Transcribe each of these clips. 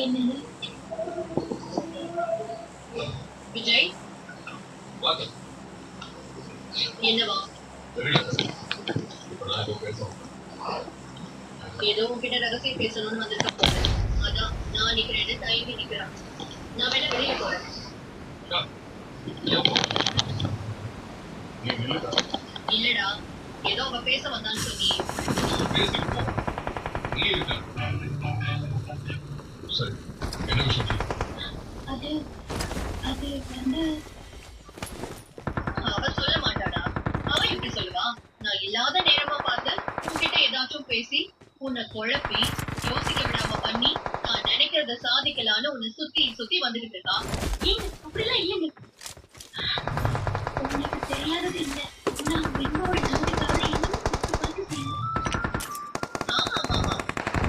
என்னது? விஜய், வாங்க. என்னவா? தெரியல. இப்ப நான் ஏதோ பேசணும். ஏதோ உன்கிட்ட ரகசியம் பேசணும்னு வந்திருக்கேன் போல. அதான் நான் நிக்கிறேன்னு தயங்கி நிக்கிறேன். நான் வேணா வெளியே போறேன். அக்கா, ஏன் போற? நீ நில்லுடா. இல்லடா, ஏதோ அவ பேச வந்தான்னு சொன்னி. பேசிட்டு போ. நீ இருக்க. சரி, என்ன விஷயம் சொல்லு. அது அது வந்து அவ சொல்ல மாட்டாடா. அவ எப்படி சொல்லுவா? நான் இல்லாத நேரமா பார்த்து உன்கிட்ட ஏதாச்சும் பேசி உன்னை குழப்பி யோசிக்க விடாம பண்ணி நான் நினைக்கிறத சாதிக்கலான்னு உன்னை சுத்தி சுத்தி வந்துகிட்டு இருக்கா. ஏங்க அப்படிலாம் இல்லைங்க. உங்களுக்கு தெரியாதது இல்ல. நான் வெண்பாவோட நல்லதுக்காக என்னமோ பார்த்து செய்யணும். ஆமா ஆமா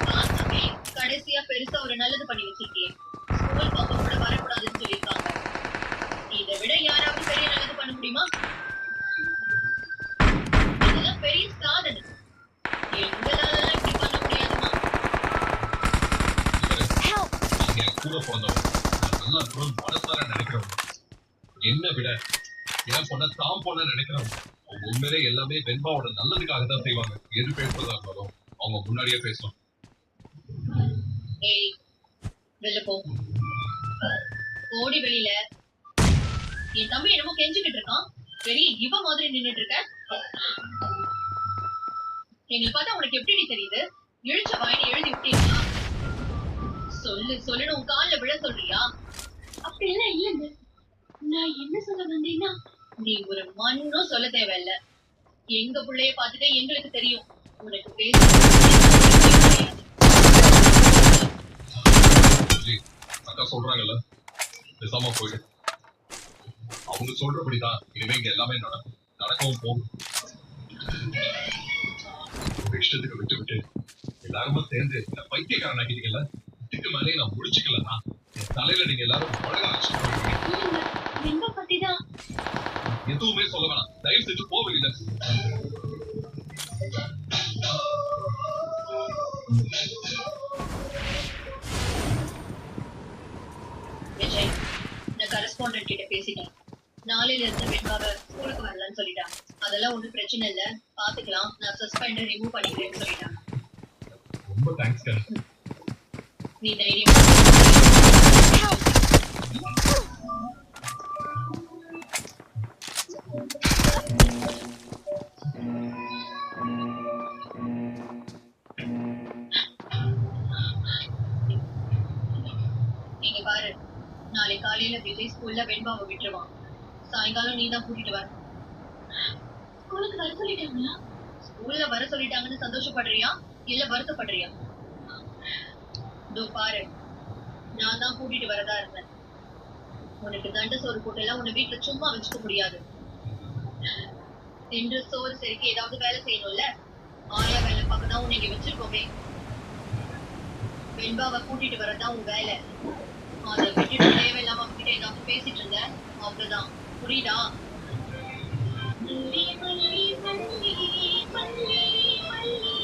பார்த்தமே, கடைசியா பெருசா ஒரு நல்லது பண்ணி வச்சிருக்கியே. ஸ்கூல் பக்கம் கூட வரக்கூடாதுன்னு சொல்லியிருக்காங்க. இதை விட யாராவது பெரிய நல்லது பண்ண முடியுமா? இதெல்லாம் பெரிய சாதனை. எங்களால இப்படி பண்ண முடியாதுமா. நீங்க என் கூட பிறந்தவங்க. நான் நல்லா இருக்கணும்னு மனசார நினைக்கிறவங்க. என்னை விட என் பொண்ணை தான் பொண்ணை நினைக்கிறவங்க. அவங்க உண்மையிலே எல்லாமே வெண்பாவோட நல்லதுக்காக தான் செய்வாங்க. எது பேசுறதா இருந்தாலும் அவங்க முன்னாடியே பேசணும். ஏய், வெளில போ. ஓடி வெளியில. என் தம்பி என்னமோ கெஞ்சிக்கிட்டு இருக்கான். பெரிய இவ மாதிரி நின்னுட்டு இருக்க. எங்களை பார்த்தா உனக்கு எப்படி தெரியுது? இழிச்ச வாயின்னு எழுதி விட்டீங்களா? சொல்லு சொல்லுன்னு உன் கால்ல விழ சொல்றியா? அப்படிலாம் இல்லைங்க. நான் என்ன சொல்ல வந்தேன்னா, நீ ஒரு மண்ணும் சொல்ல தேவையில்ல. எங்க புள்ளைய பார்த்துட்டு எங்களுக்கு தெரியும். உனக்கு பேச ஜி, அக்கா சொல்றாங்கல்ல, பேசாம போயிடு. அவங்க சொல்றபடிதான் இனிமே இங்க எல்லாமே நடக்கும். நடக்கவும் போகும். உங்க இஷ்டத்துக்கு விட்டு விட்டு எல்லாருமே சேர்ந்து இந்த பைத்தியக்காரன் ஆக்கிட்டீங்கல்ல. இதுக்கு மேலே நான் முடிச்சுக்கலன்னா என் தலையில நீங்க எல்லாரும் பழக வச்சுட்டு இல்லைங்க, வெண்பா பத்தி தான். எதுவுமே சொல்ல வேணாம். தயவு செஞ்சு போவதில்லை. விஜய், நான் கரஸ்பாண்டன்ட் கிட்ட பேசிட்டேன். நாளையில இருந்து வெண்பாவை ஸ்கூலுக்கு வரலன்னு சொல்லிட்டான். அதெல்லாம் ஒண்ணும் பிரச்சனை இல்ல, பாத்துக்கலாம். நான் சஸ்பெண்ட் ரிமூவ் பண்ணிக்கிறேன்னு சொல்லிட்டாங்க. ரொம்ப தேங்க்ஸ் கா. நீ தைரியமா நீங்க பாரு. நாளை காலையில விஜய் ஸ்கூல்ல வெண்பாவை விட்டுருவான். சாயங்காலம் நீ தான் கூட்டிட்டு வர. ஸ்கூலுக்கு வர சொல்லிட்டாங்களா? ஸ்கூல்ல வர சொல்லிட்டாங்கன்னு சந்தோஷப்படுறியா இல்ல வருத்தப்படுறியா? இதோ பாரு, நான் தான் கூட்டிட்டு வரதா இருந்தேன். உனக்கு தண்ட சோறு போட்டெல்லாம் உன்னை வீட்டுல சும்மா வச்சுக்க முடியாது. தின்று சோறு சரிக்கு ஏதாவது வேலை செய்யணும்ல. ஆயா வேலை பார்க்கதான் உன்னை இங்க வச்சிருக்கோமே. வெண்பாவை கூட்டிட்டு வரதான் உன் வேலை. அதை விட்டுட்டு தேவையில்லாம அவங்கிட்ட ஏதாவது பேசிட்டு இருந்த அவ்வளவுதான். புரியுதா? மல்லி மல்லி மல்லி மல்லி மல்லி.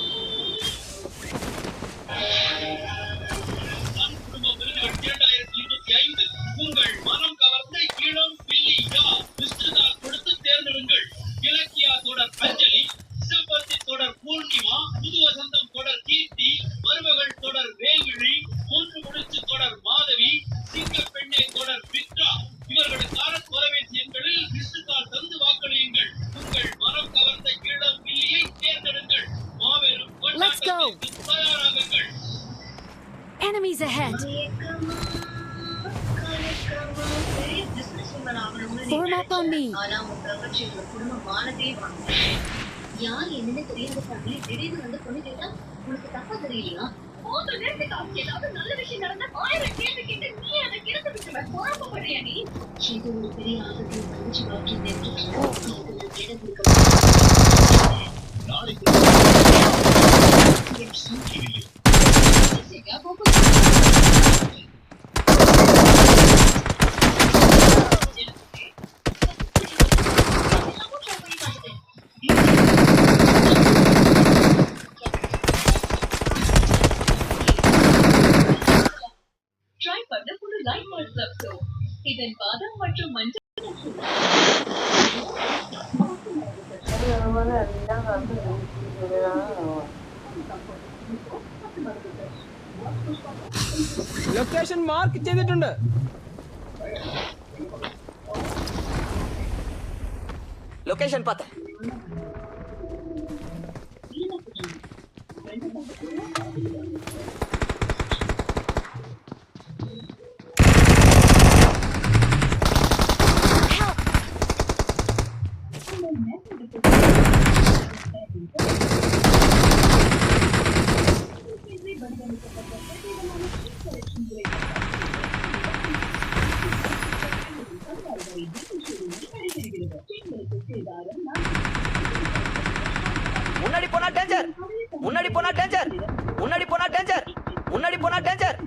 குடும்ப விருதுகள் 2025 உங்கள் மனம் கவர்ந்த இளம் பில்லி யார்? மிஸ்டர் கொடுத்து தேர்ந்தெடுங்கள். இலக்கியா தொடர் அஞ்சலி, சிவபதி தொடர் பூர்ணிமா, புது வசந்தம் தொடர் கீர்த்தி, மருமகள் தொடர் வேல்விழி, மூன்று முடிச்சு தொடர் மாதவி, சிங்க பெண்ணே தொடர் வித்ரா. இவர்களுக்கான தொலைபேசி எண்களில் மிஸ்டர் தந்து வாக்களியுங்கள். உங்கள் மனம் கவர்ந்த இளம் பில்லியை தேர்ந்தெடுங்கள். மாபெரும் கொண்டாட்டத்திற்கு தயாராகுங்கள். Enemies ahead! பெரிய business woman ஆகணும்னு நீ Form up on me. நினைச்ச. ஆனா உன் தங்கச்சி உங்க குடும்ப மானத்தையே வாங்க. யார் என்னன்னு தெரியாத family திடீர்னு வந்து பொண்ணு கேட்டா உனக்கு தப்பா தெரியலையா? போதும் நிறுத்துக்கா. ஏதாவது நல்ல விஷயம் நடந்தா 1000 கேள்வி கேட்டு நீ அதை கிடந்து விட்டுருவ. குழப்பப்படுறியா நீ? இது ஒரு பெரிய ஆபத்து. உன் தங்கச்சி வாழ்க்கையில் நின்று அதுக்கு நான் இடம் கொடுக்க மாட்டேன். நாளைக்கு சூழ்நிலை சரியா போகுது. Timers love soap. இதன் பாதம் மற்றும் மஞ்சள் ലൊക്കേഷൻ മാർക്ക് ചെയ്തിട്ടുണ്ട്. ലൊക്കേഷൻ പാത്ത முன்னாடி போனா டேஞ்சர், முன்னாடி போனா டேஞ்சர், முன்னாடி போனா டேஞ்சர், முன்னாடி போனா டேஞ்சர்,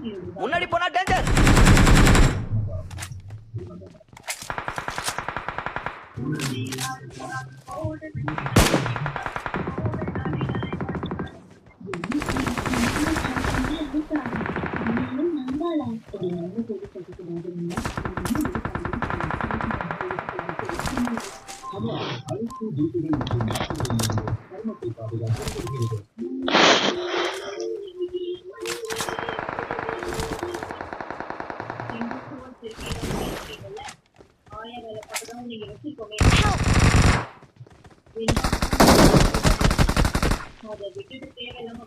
முன்னாடி போனா டேஞ்சர்.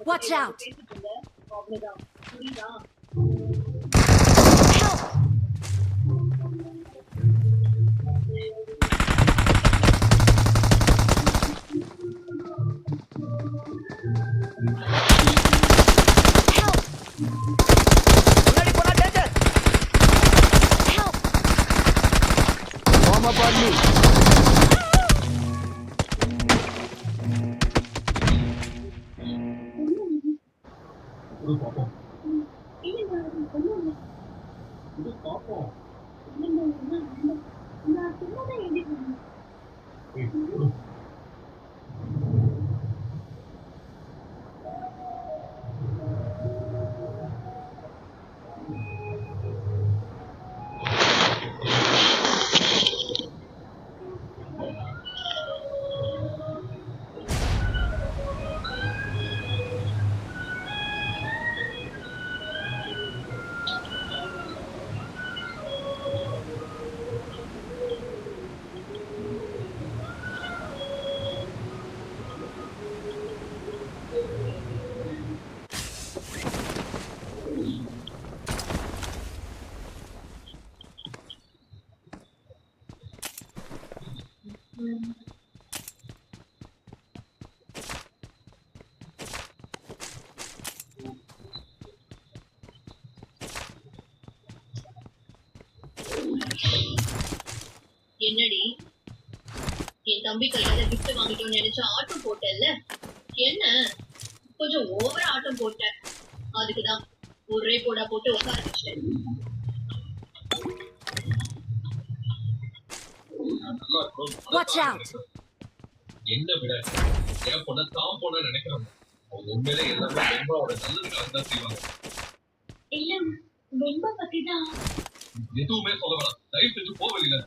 Watch out! முன்னாடி போனா danger. Warm up on me. இது பாப்போம். இது பாப்போம். ஏய், கொடு. என்னடி என் தம்பி கையால கிஃப்ட் வாங்கிட்டோம்னு நினைச்சா ஆட்டம் போட்டேல்ல, என்ன கொஞ்சம் ஓவரா ஆட்டம் போட்டேன். அதுக்குதான் ஒரே போடா போட்டு உட்கார வச்சிட்டேன். நான் நல்லா இருக்கணும். Watch out! என்ன விட என் பொண்ண தான் பொண்ண நினைக்கிறவங்க அவங்க உண்மையிலே எல்லாமே வெண்பாவோட நல்லதுக்காக தான் செய்வாங்க. இல்ல வெண்பா பத்திதான். எதுவுமே சொல்ல வேணாம், தயவு செஞ்சு போவதில்லை.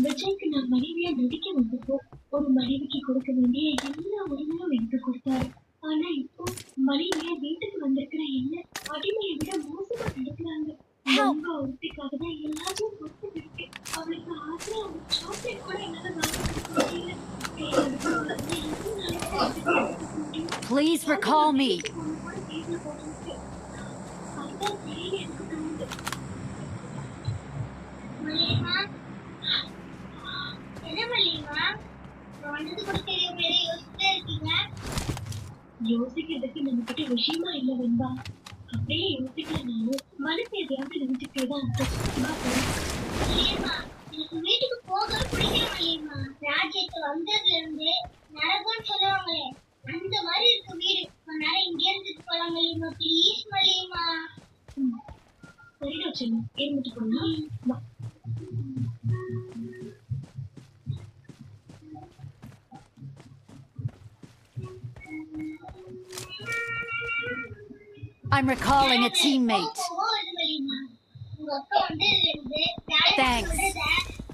விஜய்க்கு நான் மனைவியா நடிக்க வந்தப்போ ஒரு மனைவிக்கு கொடுக்க வேண்டிய எல்லா உரிமையும் எனக்கு கொடுத்தாரு. ஆனா இப்போ மனைவியா வீட்டுக்கு வந்திருக்கிற என்ன அடிமையை விட மோசமா நடக்கிறாங்க. வெண்பா ஒருத்திக்காக தான் எல்லாத்தையும் கொடுத்து விட்டு அவளுக்கு ஆசையா ஒரு சாக்லேட் கூட என்னால வாங்கி கொடுக்க முடியல. Please recall me. அதுதான் சரி எனக்கு தோணுது. மல்லிகா, என்ன மல்லிகா வந்தது கூட தெரியவே யோசிச்சுட்டே இருக்கீங்க? யோசிக்கிறதுக்கு நம்ம கிட்ட விஷயமா இல்ல வெண்பா. அப்படியே யோசிக்கலனாலும் மனசு எதையாவது நினைச்சுட்டே தான் இருக்கு. எனக்கு வீட்டுக்கு போக பிடிக்கல மல்லிகா. ராஜ்யத்து வந்ததுல இருந்து நரகம்னு சொல்லுவாங்களே அந்த மாதிரி இருக்கு வீடு. அதனால இங்க இருந்து போலாம் மல்லிகா. ப்ளீஸ் மல்லிகா. சரிடா சின்ன இருந்துட்டு போனா வா. I'm recalling a teammate. உங்க அப்பா வந்து Thanks.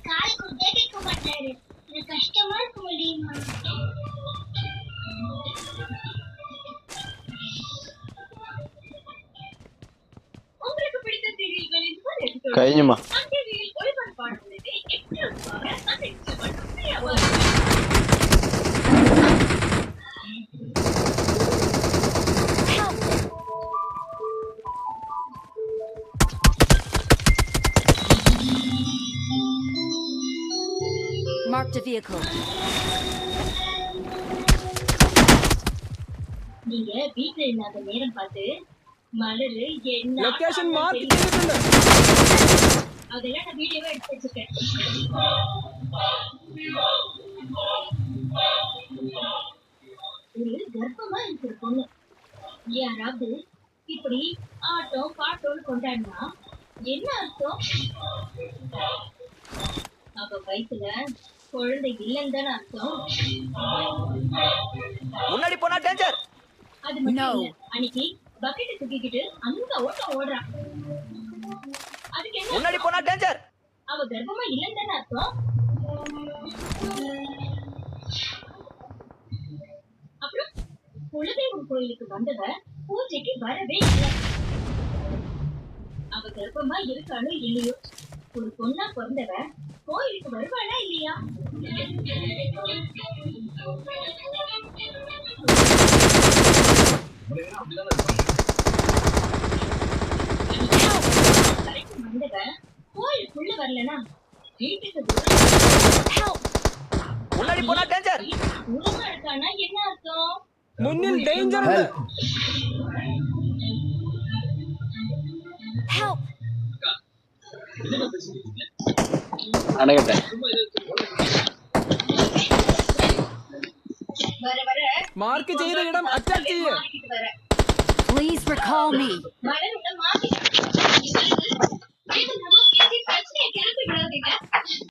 கால் கொடுத்தே கேட்க மாட்டாரு. எனக்கு கஷ்டமா இருக்க முடியுமா? உங்களுக்கு பிடித்த சீரியல்களின் பல കഴിഞ്ഞുമ്മ டிவியில் ஒளிபரப்பாடுவதை எக்ஸ்க்ளூசிவாக சன் மற்றும் ஃப்ரீயாக Marked a vehicle. நீங்க வீட்டுல இல்லாத நேரம் பார்த்து மலரு என்ன லொகேஷன் மார்க் அதெல்லாம் நான் வீடியோவே எடுத்து வச்சிருக்கேன். ஒரு கர்ப்பமா இருக்கிற பொண்ணு யாராவது இப்படி ஆட்டம் பாட்டோன்னு கொண்டாடினா என்ன அர்த்தம்? அவ வயித்துல குழந்தை இல்லைன்னு தானே அர்த்தம். முன்னாடி போனா டேஞ்சர். அது மட்டும் No. இல்ல, அன்னைக்கு பக்கெட்டை தூக்கிக்கிட்டு அங்க ஓடுறான். அதுக்கு என்ன முன்னாடி போனா டேஞ்சர். அவ கர்ப்பமா இல்லைன்னு தானே அர்த்தம். அப்புறம் குலதெய்வம் கோயிலுக்கு வந்தவ பூஜைக்கு வரவே இல்லை. அவ கர்ப்பமா இருக்காளோ இல்லையோ, ஒரு பொண்ணா பிறந்தவ கோயிலுக்கு வருவாளா இல்லையா? அப்படிதானே இருப்பாங்க. கரைக்கு வந்தவ கோயிலுக்குள்ள வரலனா வீட்டுக்கு முன்னாடி போனா டேஞ்சர். தூரமா இருக்கானா என்ன அர்த்தம்? முன்னில் டேஞ்சர். Help! അണകട്ടെ வர வர மார்க் செய்த இடம் அட்டாக் செய்ய. மாறிக்கிட்டு வர Please recall me. மலரோட மாத்தி இது நம்ம பேசி பிரச்சனையை கிளப்பி விடாதீங்க.